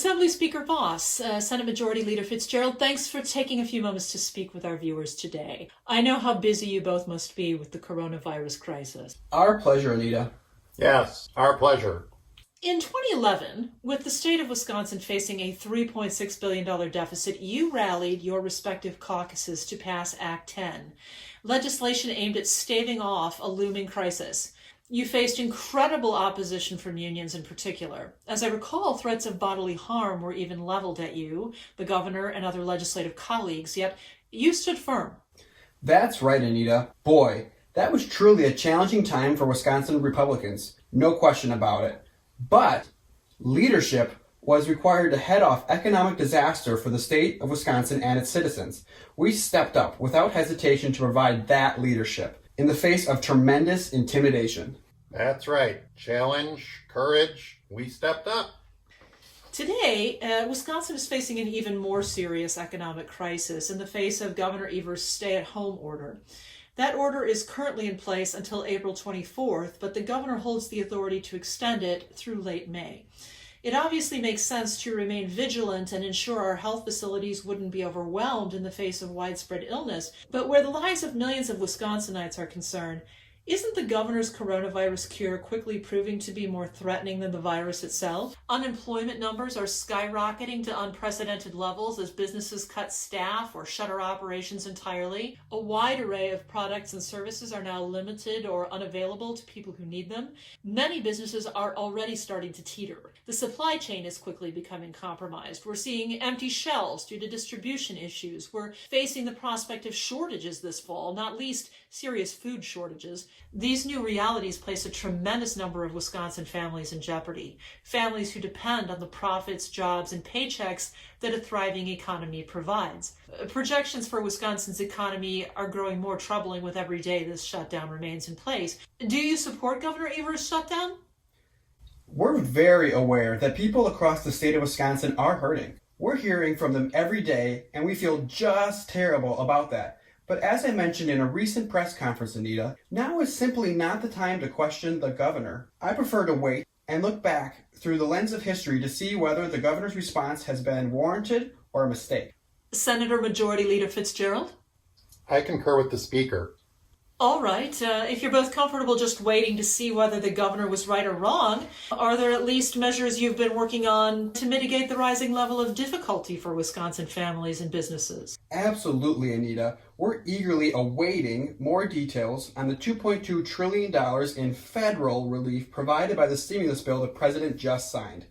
Assembly Speaker Voss, Senate Majority Leader Fitzgerald, thanks for taking a few moments to speak with our viewers today. I know how busy you both must be with the coronavirus crisis. Our pleasure, Anita. Yes, our pleasure. In 2011, with the state of Wisconsin facing a $3.6 billion deficit, you rallied your respective caucuses to pass Act 10, legislation aimed at staving off a looming crisis. You faced incredible opposition from unions in particular. As I recall, threats of bodily harm were even leveled at you, the governor, and other legislative colleagues, yet you stood firm. That's right, Anita. Boy, that was truly a challenging time for Wisconsin Republicans. No question about it. But leadership was required to head off economic disaster for the state of Wisconsin and its citizens. We stepped up without hesitation to provide that leadership in the face of tremendous intimidation. That's right. Challenge, courage, we stepped up. Today, Wisconsin is facing an even more serious economic crisis in the face of Governor Evers' stay-at-home order. That order is currently in place until April 24th, but the governor holds the authority to extend it through late May. It obviously makes sense to remain vigilant and ensure our health facilities wouldn't be overwhelmed in the face of widespread illness, but where the lives of millions of Wisconsinites are concerned, isn't the governor's coronavirus cure quickly proving to be more threatening than the virus itself? Unemployment numbers are skyrocketing to unprecedented levels as businesses cut staff or shutter operations entirely. A wide array of products and services are now limited or unavailable to people who need them. Many businesses are already starting to teeter. The supply chain is quickly becoming compromised. We're seeing empty shelves due to distribution issues. We're facing the prospect of shortages this fall, not least serious food shortages. These new realities place a tremendous number of Wisconsin families in jeopardy, families who depend on the profits, jobs, and paychecks that a thriving economy provides. Projections for Wisconsin's economy are growing more troubling with every day this shutdown remains in place. Do you support Governor Evers' shutdown? We're very aware that people across the state of Wisconsin are hurting. We're hearing from them every day, and we feel just terrible about that. But as I mentioned in a recent press conference, Anita, now is simply not the time to question the governor. I prefer to wait and look back through the lens of history to see whether the governor's response has been warranted or a mistake. Senator Majority Leader Fitzgerald? I concur with the speaker. All right. If you're both comfortable just waiting to see whether the governor was right or wrong, are there at least measures you've been working on to mitigate the rising level of difficulty for Wisconsin families and businesses? Absolutely, Anita. We're eagerly awaiting more details on the $2.2 trillion in federal relief provided by the stimulus bill the president just signed.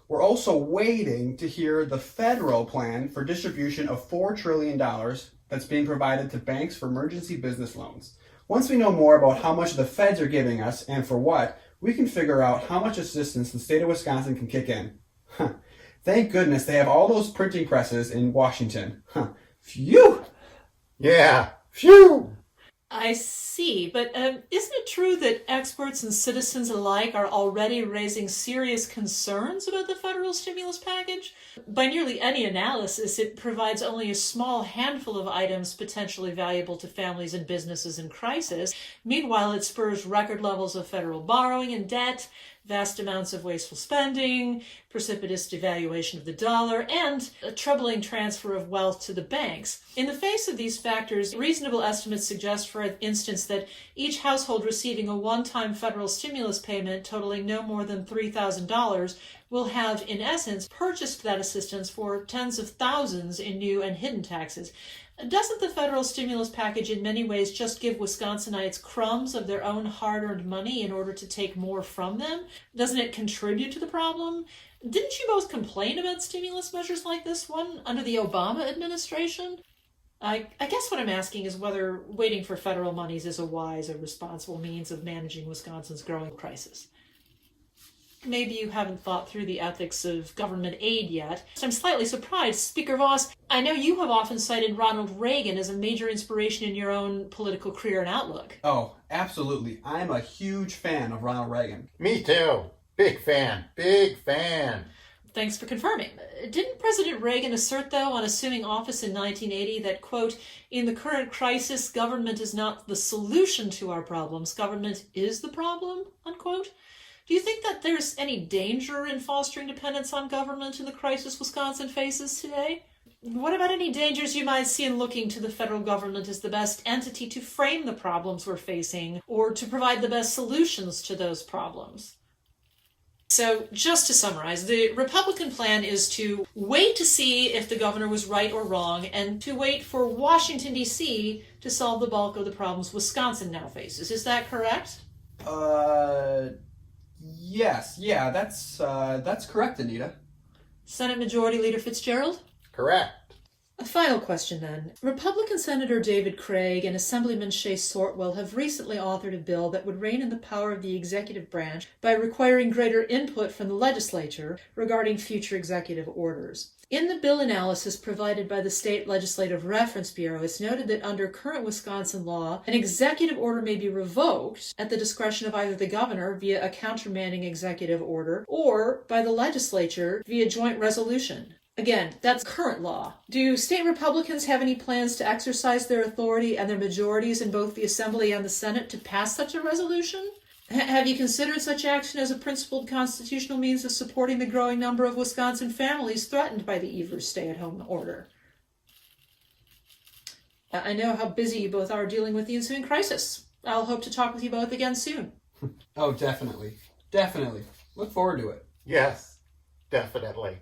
We're also waiting to hear the federal plan for distribution of $4 trillion that's being provided to banks for emergency business loans. Once we know more about how much the feds are giving us and for what, we can figure out how much assistance the state of Wisconsin can kick in. Thank goodness they have all those printing presses in Washington. Phew! Yeah, phew! I see, but isn't it true that experts and citizens alike are already raising serious concerns about the federal stimulus package? By nearly any analysis, it provides only a small handful of items potentially valuable to families and businesses in crisis. Meanwhile, it spurs record levels of federal borrowing and debt, vast amounts of wasteful spending, precipitous devaluation of the dollar, and a troubling transfer of wealth to the banks. In the face of these factors, reasonable estimates suggest, for instance, that each household receiving a one-time federal stimulus payment totaling no more than $3,000 will have, in essence, purchased that assistance for tens of thousands in new and hidden taxes. Doesn't the federal stimulus package in many ways just give Wisconsinites crumbs of their own hard-earned money in order to take more from them? Doesn't it contribute to the problem? Didn't you both complain about stimulus measures like this one under the Obama administration? I guess what I'm asking is whether waiting for federal monies is a wise or responsible means of managing Wisconsin's growing crisis. Maybe you haven't thought through the ethics of government aid yet. I'm slightly surprised. Speaker Voss, I know you have often cited Ronald Reagan as a major inspiration in your own political career and outlook. Oh, absolutely. I'm a huge fan of Ronald Reagan. Me too. Big fan. Big fan. Thanks for confirming. Didn't President Reagan assert, though, on assuming office in 1980 that, quote, in the current crisis, government is not the solution to our problems, government is the problem, unquote? Do you think that there's any danger in fostering dependence on government in the crisis Wisconsin faces today? What about any dangers you might see in looking to the federal government as the best entity to frame the problems we're facing or to provide the best solutions to those problems? So, just to summarize, the Republican plan is to wait to see if the governor was right or wrong and to wait for Washington, D.C. to solve the bulk of the problems Wisconsin now faces. Is that correct? Yes. Yeah, that's correct, Anita. Senate Majority Leader Fitzgerald? Correct. A final question then. Republican Senator David Craig and Assemblyman Shea Sortwell have recently authored a bill that would rein in the power of the executive branch by requiring greater input from the legislature regarding future executive orders. In the bill analysis provided by the State Legislative Reference Bureau, it's noted that under current Wisconsin law, an executive order may be revoked at the discretion of either the governor via a countermanding executive order or by the legislature via joint resolution. Again, that's current law. Do state Republicans have any plans to exercise their authority and their majorities in both the Assembly and the Senate to pass such a resolution? Have you considered such action as a principled constitutional means of supporting the growing number of Wisconsin families threatened by the Evers stay-at-home order? I know how busy you both are dealing with the ensuing crisis. I'll hope to talk with you both again soon. Oh, definitely. Definitely. Look forward to it. Yes, definitely.